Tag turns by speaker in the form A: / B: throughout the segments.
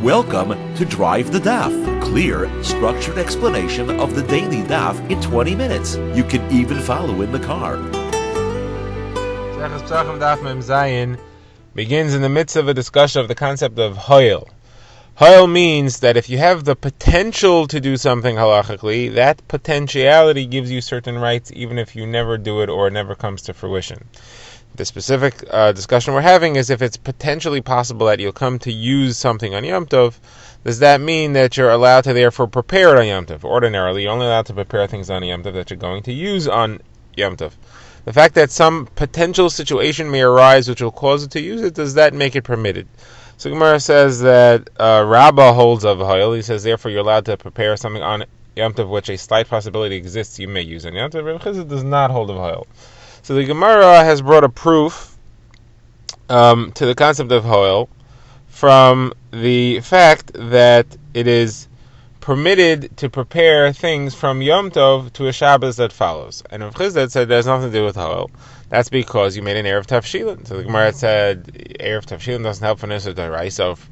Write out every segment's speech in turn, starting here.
A: Welcome to Drive the Daf. Clear, structured explanation of the daily Daf in 20 minutes. You can even follow in the car.
B: Pesachim Daf Mem Zayin begins in the midst of a discussion of the concept of hoil. Hoil means that if you have the potential to do something halachically, that potentiality gives you certain rights even if you never do it or it never comes to fruition. The specific discussion we're having is if it's potentially possible that you'll come to use something on Yom Tov, does that mean that you're allowed to therefore prepare it on Yom Tov? Ordinarily, you're only allowed to prepare things on Yom Tov that you're going to use on Yom Tov. The fact that some potential situation may arise which will cause it to use it, does that make it permitted? So Gemara says that Rabbah holds of Hoil. He says therefore you're allowed to prepare something on Yom Tov which a slight possibility exists you may use on Yom Tov. Rabbi Chizit does not hold of Hoil. So the Gemara has brought a proof to the concept of Hoil from the fact that it is permitted to prepare things from Yom Tov to a Shabbos that follows. And Rav Chizit said there's nothing to do with Hoil. That's because you made an Erev Tavshilin. So the Gemara said Erev Tavshilin doesn't help for Nusar D'Oraisa of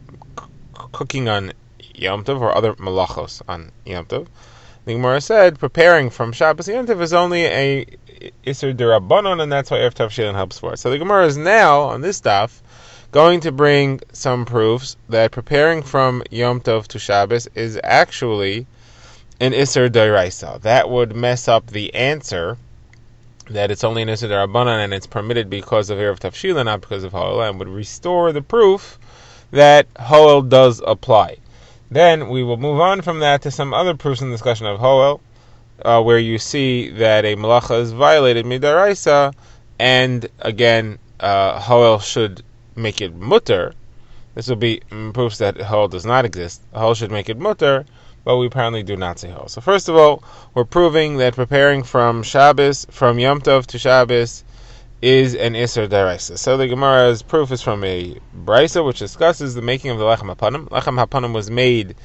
B: cooking on Yom Tov or other malachos on Yom Tov. The Gemara said preparing from Shabbos Yom Tov is only a Isser D'Rabbanan, and that's why Erev Tavshilin helps for it. So the Gemara is now, on this daf, going to bring some proofs that preparing from Yom Tov to Shabbos is actually an Isser D'Oraisa. That would mess up the answer that it's only an Isser D'Rabbanan and it's permitted because of Erev Tavshilin, not because of Hoel, and would restore the proof that Hoel does apply. Then we will move on from that to some other proofs in the discussion of Hoel, where you see that a malacha is violated midaraisa, and again, Hoel should make it mutter. This will be proofs that Hoel does not exist. Hoel should make it mutter, but we apparently do not say Hoel. So first of all, we're proving that preparing from Shabbos, from Yom Tov to Shabbos, is an Isser D'Oraisa. So the Gemara's proof is from a Brisa, which discusses the making of the Lechem HaPanim. Lechem HaPanim was made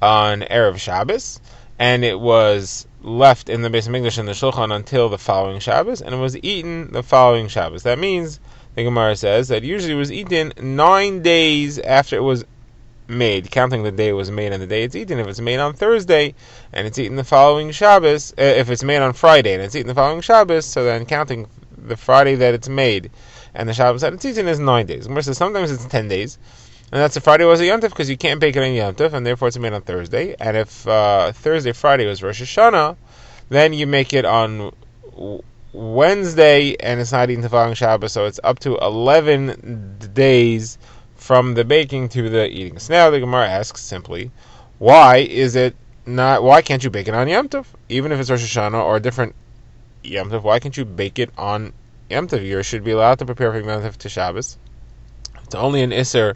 B: on Erev Shabbos, and it was left in the Beis HaMikdash in the Shulchan until the following Shabbos, and it was eaten the following Shabbos. That means, the Gemara says, that usually it was eaten 9 days after it was made, counting the day it was made and the day it's eaten. If it's made on Thursday, and it's eaten the following Shabbos, if it's made on Friday, and it's eaten the following Shabbos, so then counting the Friday that it's made, and the Shabbos that it's eaten is 9 days. Gemara says sometimes it's 10 days, and that's if Friday was a Yom Tov, because you can't bake it on Yom Tov, and therefore it's made on Thursday. And if Thursday, Friday was Rosh Hashanah, then you make it on Wednesday, and it's not eaten the following Shabbos, so it's up to 11 days from the baking to the eating. So now the Gemara asks simply, why can't you bake it on Yom Tov? Even if it's Rosh Hashanah or a different Yom Tov, why can't you bake it on Yom Tov? You should be allowed to prepare from Yom Tov to Shabbos. It's only an Isser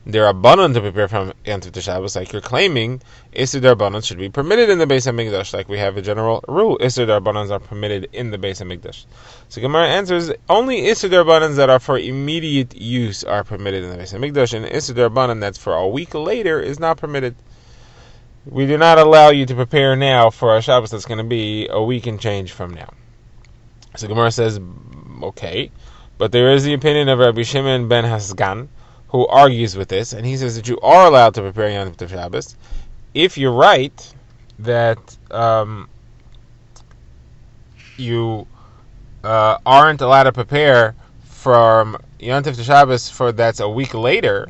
B: D'Rabbanan to prepare from Yom Tov to Shabbos, like you're claiming. Isser D'Rabbanan should be permitted in the Beis HaMikdash, like we have a general rule. Isser D'Rabbanans are permitted in the Beis HaMikdash. So Gemara answers, only Isser D'Rabbanans that are for immediate use are permitted in the Beis HaMikdash, and Isser D'Rabbanan that's for a week later is not permitted. We do not allow you to prepare now for a Shabbos that's going to be a week and change from now. So Gemara says, okay, but there is the opinion of Rabbi Shimon ben Hasgan, who argues with this, and he says that you are allowed to prepare Yom Tov Shabbos. If you're right that you aren't allowed to prepare from Yom Tov to Shabbos for that's a week later,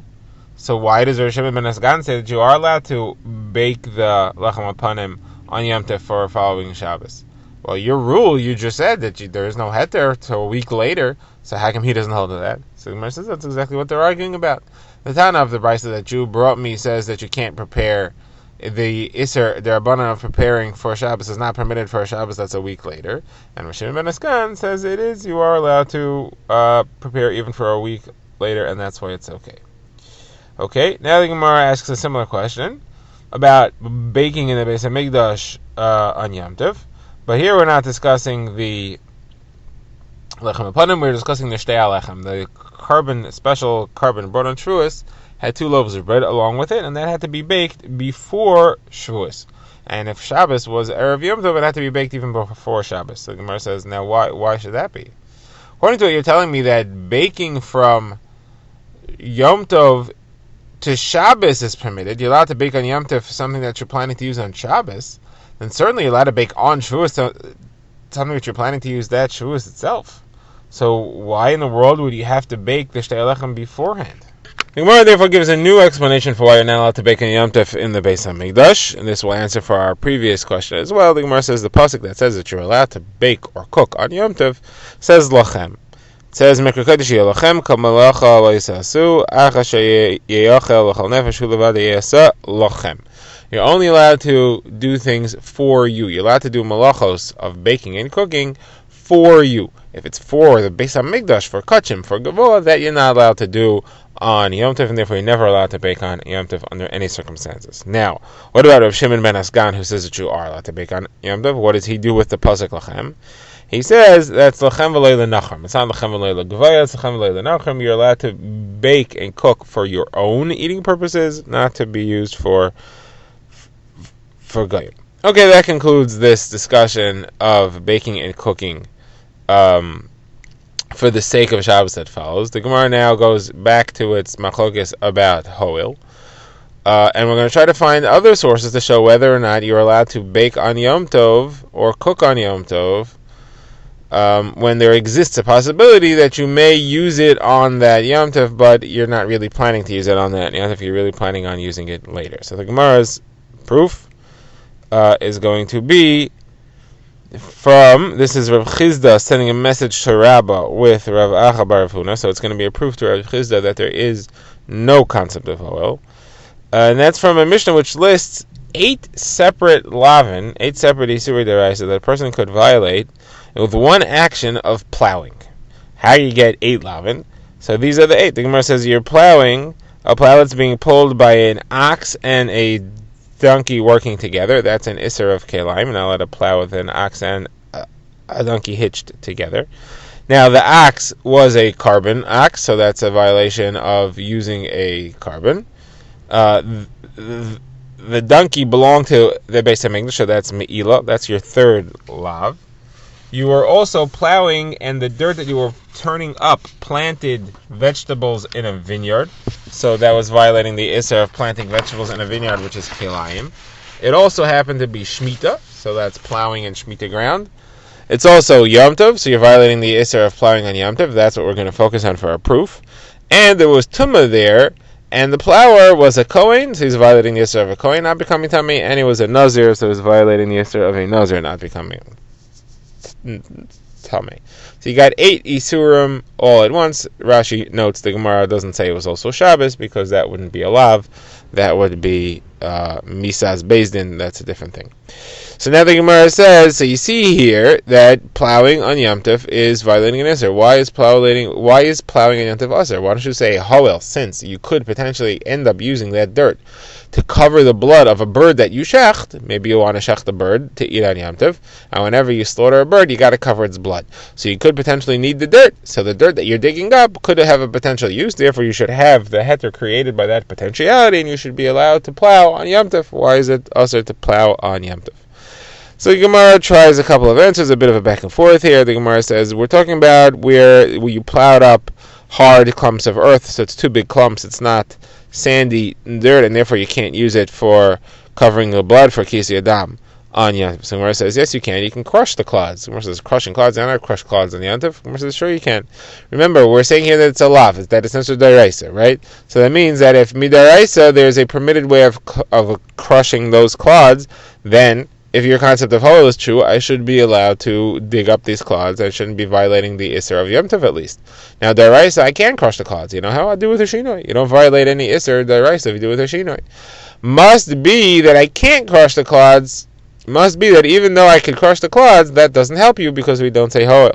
B: so why does Rabbi Shimon ben Hasgan say that you are allowed to bake the Lechem HaPanim on Yom Tov for following Shabbos? Well, your rule, you just said that there is no heter till a week later, so how come he doesn't hold to that? So the Gemara says that's exactly what they're arguing about. The Tana of the Brisa that you brought me says that you can't prepare the Isser D'Rabbanan of preparing for Shabbos is not permitted for a Shabbos that's a week later. And Rav Shimon ben Hasgan says it is, you are allowed to prepare even for a week later, and that's why it's okay. Okay, now the Gemara asks a similar question about baking in the Beis HaMikdash on Yom Tov. But here we're not discussing the Lechem HaPanim, we're discussing the Shtei HaLechem. The special carbon brought on Shavuos had 2 loaves of bread along with it, and that had to be baked before Shavuos. And if Shabbos was Erev Yom Tov, it had to be baked even before Shabbos. So the Gemara says, now why should that be? According to what you're telling me, that baking from Yom Tov to Shabbos is permitted, you're allowed to bake on Yom Tov for something that you're planning to use on Shabbos, then certainly you're allowed to bake on Shavuos something that you're planning to use that Shavuos itself. So why in the world would you have to bake the Shtei Alechem beforehand? The Gemara therefore gives a new explanation for why you're not allowed to bake on Yom Tov in the Beis HaMikdash, and this will answer for our previous question as well. The Gemara says the pasuk that says that you're allowed to bake or cook on Yom Tov says lachem. It says Mikra Kodesh lachem kamalacha lo yisasu acha sheyachel l'chal nefesh hu levad yasa lachem. You're only allowed to do things for you. You're allowed to do malachos of baking and cooking for you. If it's for the Beis HaMikdash, for kachim, for gavola, that you're not allowed to do on Yom Tov, and therefore you're never allowed to bake on Yom Tov under any circumstances. Now, what about Rav Shimon ben Asgan, who says that you are allowed to bake on Yom Tov? What does he do with the pasuk lachem? He says that's lachem v'lei l'nacham. It's not lachem v'lei l'gavaya, it's lachem v'lei l'nacham. You're allowed to bake and cook for your own eating purposes, not to be used for goyim. Okay, that concludes this discussion of baking and cooking for the sake of Shabbos that follows. The Gemara now goes back to its machlokes about hoil, and we're going to try to find other sources to show whether or not you're allowed to bake on Yom Tov or cook on Yom Tov when there exists a possibility that you may use it on that Yom Tov, but you're not really planning to use it on that Yom Tov. You're really planning on using it later. So the Gemara's proof is going to be from, this is Rav Chizda sending a message to Rabbah with Rav Acha bar Rav Huna, so it's going to be a proof to Rav Chizda that there is no concept of oil. And that's from a Mishnah which lists 8 separate lavin, 8 separate Isurei D'Oraisa that a person could violate with one action of plowing. How you get 8 lavin? So these are the 8. The Gemara says you're plowing, a plow that's being pulled by an ox and a donkey working together. That's an Isser of Kelaim. Not allowed to plow with an ox and a donkey hitched together. Now the ox was a carbon ox, so that's a violation of using a carbon. The donkey belonged to the Beis HaMikdash, so that's Me'ila. That's your third lav. You were also plowing, and the dirt that you were turning up planted vegetables in a vineyard. So that was violating the Isser of planting vegetables in a vineyard, which is Kilayim. It also happened to be Shemitah, so that's plowing in Shemitah ground. It's also Yom Tov, so you're violating the Isser of plowing on Yom Tov. That's what we're going to focus on for our proof. And there was Tumah there, and the plower was a Kohen, so he's violating the Isser of a Kohen not becoming Tamei, and he was a Nazir, so he's violating the Isser of a Nazir not becoming Tamei. So you got 8 Isurim all at once. Rashi notes the Gemara doesn't say it was also Shabbos because that wouldn't be a lav. That would be Misas Bezdin. That's a different thing. So now the Gemara says, so you see here that plowing on Yom Tov is violating an Isser. Why is plowing on Yom Tov Isser? Why don't you say Hoel, since you could potentially end up using that dirt to cover the blood of a bird that you shecht. Maybe you want to shecht a bird to eat on Yom Tov, and whenever you slaughter a bird, you got to cover its blood. So you could potentially need the dirt. So the dirt that you're digging up could have a potential use. Therefore, you should have the heter created by that potentiality, and you should be allowed to plow on Yom Tov. Why is it also to plow on Yom Tov? So the Gemara tries a couple of answers, a bit of a back and forth here. The Gemara says, we're talking about where you plowed up hard clumps of earth, so it's 2 big clumps, it's not sandy dirt, and therefore you can't use it for covering the blood for Kisi Adam on Yom Tov. So the Gemara says, yes, you can crush the clods. The Gemara says, crushing clods, I don't crush clods on Yom Tov. The Gemara says, sure you can. Remember, we're saying here that it's a lav, that it's not d'oraisa, right? So that means that if mid'oraisa, there's a permitted way of crushing those clods, then if your concept of Hoel is true, I should be allowed to dig up these clods. I shouldn't be violating the Isser of Yom Tov at least. Now, D'oraisa, I can crush the clods. You know how I do with a Shinoi. You don't violate any Isser D'oraisa if you do with a Shinoi. Must be that I can't crush the clods. Must be that even though I could crush the clods, that doesn't help you because we don't say Hoel.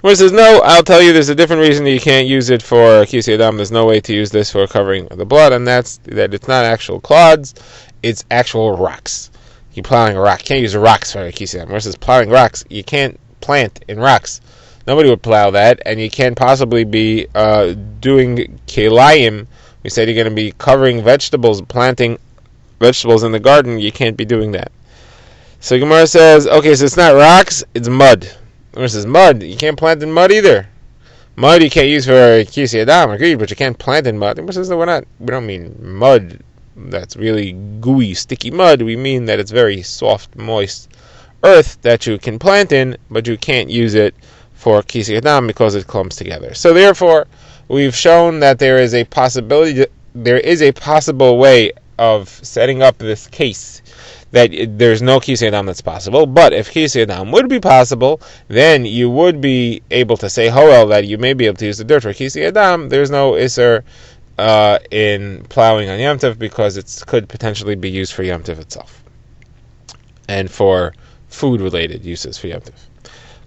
B: Gemara says, no, I'll tell you there's a different reason that you can't use it for Kisi Adam. There's no way to use this for covering the blood, and that's that it's not actual clods, it's actual rocks. You're plowing a rock. You can't use rocks for a Kisi Adam. Versus plowing rocks, you can't plant in rocks. Nobody would plow that, and you can't possibly be doing kelayim. We said you're going to be covering vegetables, planting vegetables in the garden. You can't be doing that. So Gemara says, okay, so it's not rocks, it's mud. Gemara says, mud, you can't plant in mud either. Mud you can't use for Kisi Adam, agreed, but you can't plant in mud. The Gemara says that we don't mean mud that's really gooey, sticky mud. We mean that it's very soft, moist earth that you can plant in, but you can't use it for Kisi Adam because it clumps together. So therefore, we've shown that there is a possible way of setting up this case that there's no Kisi Adam that's possible. But if Kisi Adam would be possible, then you would be able to say, Hoel, that you may be able to use the dirt for Kisi Adam. There's no Isser in plowing on Yom Tov because it could potentially be used for Yom Tov itself and for food-related uses for Yom Tov.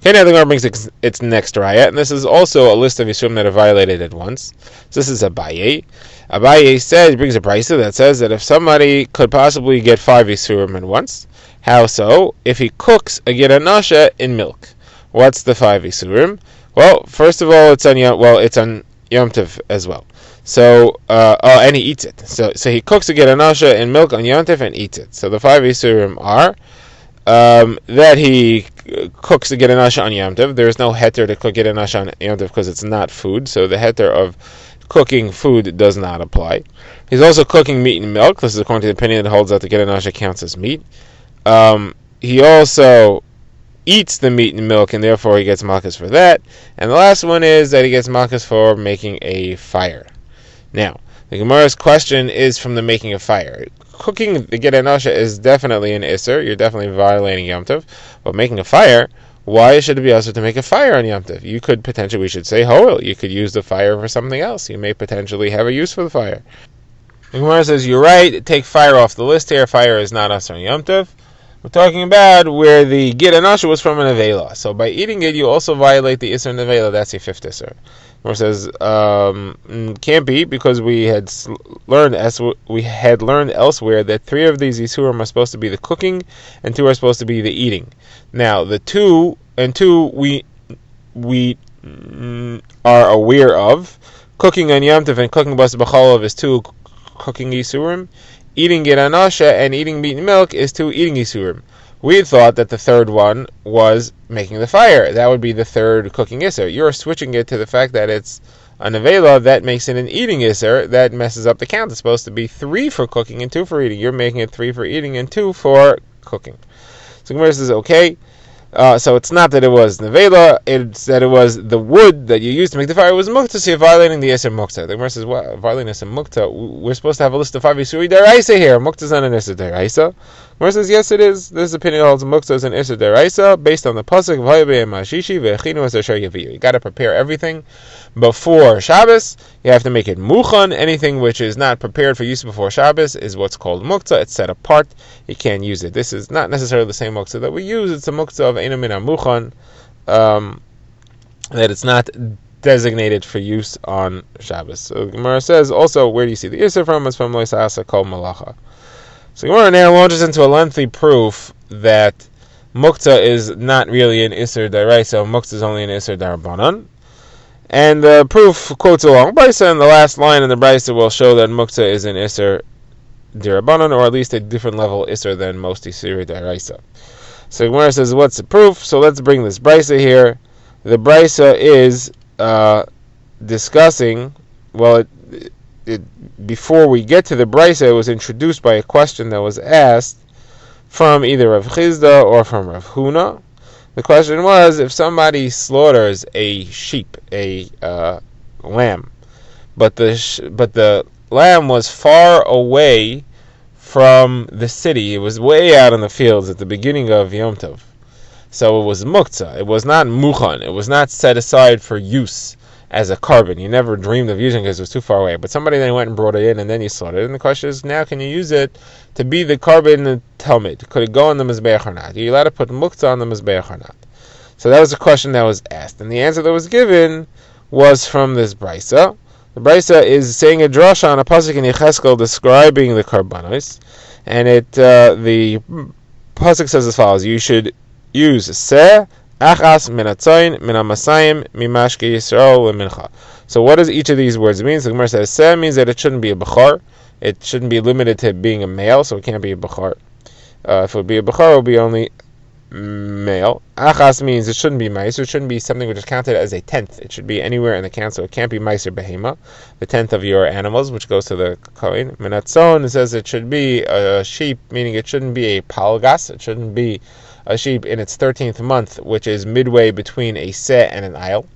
B: Okay, now the Gemara brings its next raya, and this is also a list of Yisurim that are violated at once. So this is Abaye. Abaye brings a brisa that says that if somebody could possibly get 5 Yisurim at once, how so? If he cooks a get anasha in milk. What's the 5 Yisurim? Well, first of all, it's on Yom Tov as well. So, and he eats it. So he cooks a get anasha in milk on Yom Tov and eats it. So the 5 Yisurim are that he cooks the get anasha on Yom Tov. There is no heter to cook get anasha on Yom Tov because it's not food, so the heter of cooking food does not apply. He's also cooking meat and milk. This is according to the opinion that holds out the get anasha counts as meat. He also eats the meat and milk, and therefore he gets malchus for that. And the last one is that he gets malchus for making a fire. Now, the Gemara's question is from the making of fire. Cooking the get anasha is definitely an isser. You're definitely violating Yom Tov. But making a fire, why should it be also to make a fire on Yom Tov? You could potentially, we should say, you could use the fire for something else. You may potentially have a use for the fire. The Gemara says, you're right, take fire off the list here. Fire is not asur on Yom Tov. We're talking about where the get anasha was from an avela. So by eating it, you also violate the isser in the avela. That's the 5th isser. Or says can't be because we had learned elsewhere that 3 of these isurim are supposed to be the cooking and 2 are supposed to be the eating. Now the 2 we are aware of. Cooking on Yom Tov and cooking bas b'cholov is 2 cooking isurim. Eating get anasha and eating meat and milk is 2 eating isurim. We thought that the 3rd one was making the fire. That would be the 3rd cooking isser. You're switching it to the fact that it's an avela. That makes it an eating isser. That messes up the count. It's supposed to be 3 for cooking and 2 for eating. You're making it 3 for eating and 2 for cooking. So Gemara says, okay. So it's not that it was nevela, it's that it was the wood that you used to make the fire was mukta, so you're violating the Isser Mukta. The Gemara says, what? Violating Isser Mukta? We're supposed to have a list of 5 Isuri Deraisa here. Mukta is not an Isser Deraisa. Gemara says, yes it is. This opinion holds Mukta is an Isser Deraisa, based on the Pasuk, V'hayabe Mashishi, V'echinu es asher yaviyu. You got to prepare everything before Shabbos. You have to make it Muchan. Anything which is not prepared for use before Shabbos is what's called Mukta. It's set apart. You can't use it. This is not necessarily the same Mukta that we use. It's a Mukta of Einu Min HaMuchan, that it's not designated for use on Shabbos. So the Gemara says, also, where do you see the Isser from? It's from Lo Yisa'asa Kol Malacha. So the Gemara now launches into a lengthy proof that Mukta is not really an Isser Daraisa. Mukta is only an Isser Darabanan. And the proof quotes a long brisa, and the last line in the brisa will show that Mukta is an Isser Dirabanan, or at least a different level Isser than most Isser Daraisa. So Gemara says, what's the proof? So let's bring this brisa here. The brisa is discussing, before we get to the brisa, it was introduced by a question that was asked from either Rav Chizda or from Rav Huna. The question was, if somebody slaughters a sheep, a lamb, but the lamb was far away from the city, it was way out in the fields at the beginning of Yom Tov, so it was muktzah. It was not muchan. It was not set aside for use as a carbon. You never dreamed of using it because it was too far away. But somebody then went and brought it in, and then you slaughtered it. And the question is, now can you use it to be the carbon in the Talmud? Could it go on the Mizbeach or not? Are you allowed to put muktzah on the Mizbeach or not? So that was the question that was asked. And the answer that was given was from this brisa. The brisa is saying a drasha on a pasuk in Yecheskel describing the karbanos. And the pasuk says as follows: you should use seh achas min atzayin min hamasayim mimashke Yisrael lemincha. So what does each of these words mean? So the Gemara says seh means that it shouldn't be a bechar. It shouldn't be limited to being a male, so it can't be a bechar. If it would be a bechar, it would be only male. Achas means it shouldn't be meiser. It shouldn't be something which is counted as a tenth. It should be anywhere in the count, so it can't be meiser behema, the tenth of your animals, which goes to the kohen. Menatzon, it says it should be a sheep, meaning it shouldn't be a palgas. It shouldn't be a sheep in its 13th month, which is midway between a seh and an aisle.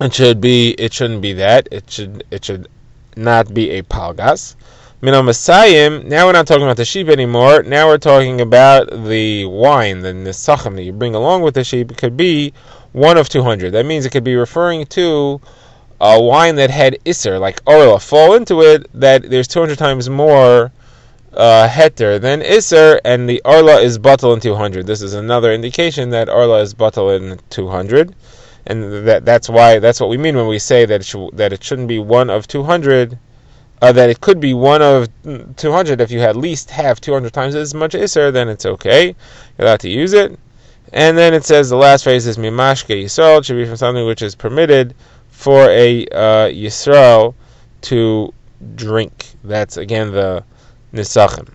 B: It shouldn't be that. It should not be a palgas. Minal Masayim, now we're not talking about the sheep anymore. Now we're talking about the wine, the nesachim that you bring along with the sheep. It could be one of 200. That means it could be referring to a wine that had iser, like orla, fall into it, that there's 200 times more heter than iser, and the orla is batal in 200. This is another indication that orla is batal in 200. And that's what we mean when we say that it shouldn't be one of 200. That it could be one of 200 if you at least have 200 times as much iser, then it's okay. You're allowed to use it. And then it says the last phrase is mimashke yisrael. It should be from something which is permitted for a yisrael to drink. That's again the nisachim.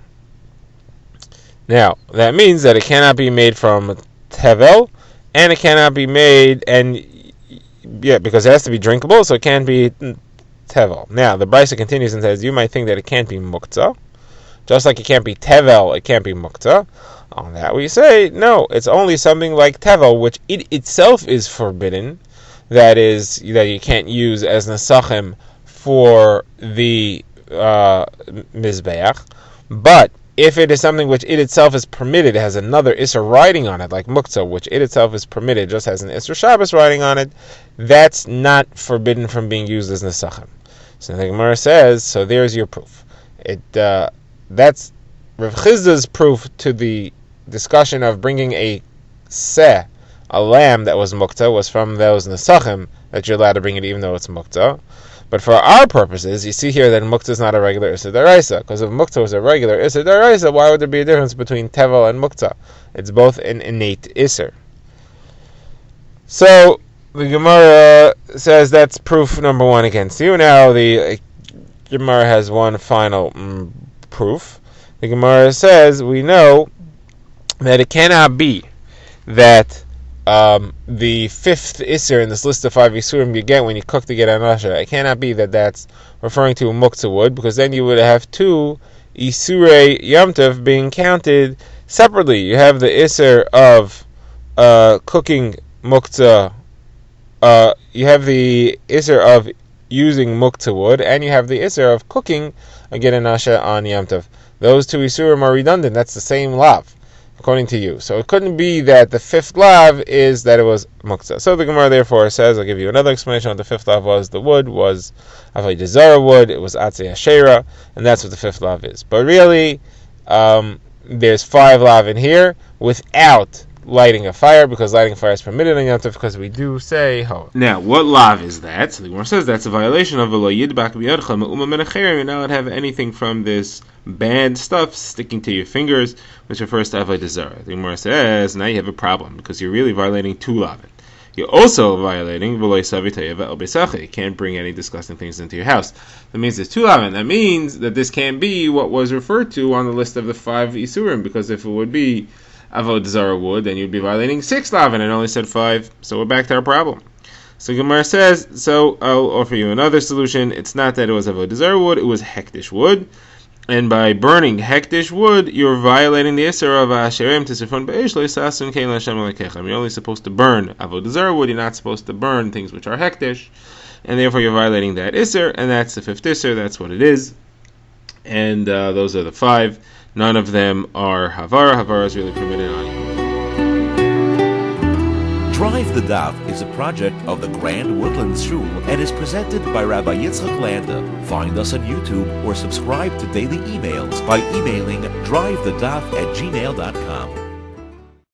B: Now that means that it cannot be made from tevel, and it cannot be made because it has to be drinkable, so it can't be tevel. Now, the Brisa continues and says, you might think that it can't be muktzah. Just like it can't be tevel, it can't be muktzah. On that we say, no, it's only something like tevel, which it itself is forbidden. That you can't use as nesachim for the mizbeach. But if it is something which it itself is permitted, it has another Isser riding on it, like muktzah, which it itself is permitted, just has an Isser Shabbos riding on it, that's not forbidden from being used as nesachim. So the Gemara says, so there's your proof. That's Rav Chizda's proof to the discussion of bringing a seh, a lamb that was muktzah, was from those nesachim that you're allowed to bring it even though it's muktzah. But for our purposes, you see here that muktzah is not a regular Isser Daraisa. Because if muktzah was a regular Isser Daraisa, why would there be a difference between tevel and muktzah? It's both an innate Isser. So the Gemara says that's proof number one against you. Now the Gemara has one final proof. The Gemara says we know that it cannot be that the fifth Isser in this list of 5 Isurim you get when you cook to get anasha, it cannot be that that's referring to muktzah wood, because then you would have 2 Isurei Yom Tov being counted separately. You have the Isser of cooking muktzah, you have the Isser of using muktzah wood, and you have the Isser of cooking a get anasha on Yom Tov. Those 2 Isurim are redundant. That's the same lav, according to you. So it couldn't be that the 5th lav is that it was muktzah. So the Gemara therefore says, I'll give you another explanation. What the 5th lav was, the wood was avodah zarah wood, it was atzei asherah, and that's what the 5th lav is. But really, there's 5 lav in here without lighting a fire, because lighting a fire is permitted on Yom Tov, because we do say ho. Now, what lav is that? So the Gemara says that's a violation of v'lo yidbak b'yadcha me'uma min acherim. You're not allowed to have anything from this bad stuff sticking to your fingers, which refers to avodah zarah. The Gemara says now you have a problem, because you're really violating 2 lavin. You're also violating v'lo yisavi tayeva el beisacha. You can't bring any disgusting things into your house. That means there's 2 lavin. That means that this can't be what was referred to on the list of the 5 isurim, because if it would be avodah zarah wood, then you'd be violating 6 lavin, and it only said 5. So we're back to our problem. So Gemara says, so I'll offer you another solution. It's not that it was avodah zarah wood, it was hektish wood. And by burning hektish wood, you're violating the Isser of Asherem Tisifon Be'esh Lo Yisasun Kein L'Hashem Elokeichem. You're only supposed to burn avodah zarah wood. You're not supposed to burn things which are hektish, and therefore you're violating that Isser, and that's the 5th Isser. That's what it is. And those are the 5. None of them are Havara. Havara is really permitted on you.
A: Drive the Daf is a project of the Grand Woodlands Shul and is presented by Rabbi Yitzchak Landa. Find us on YouTube or subscribe to daily emails by emailing drivethedaf@gmail.com.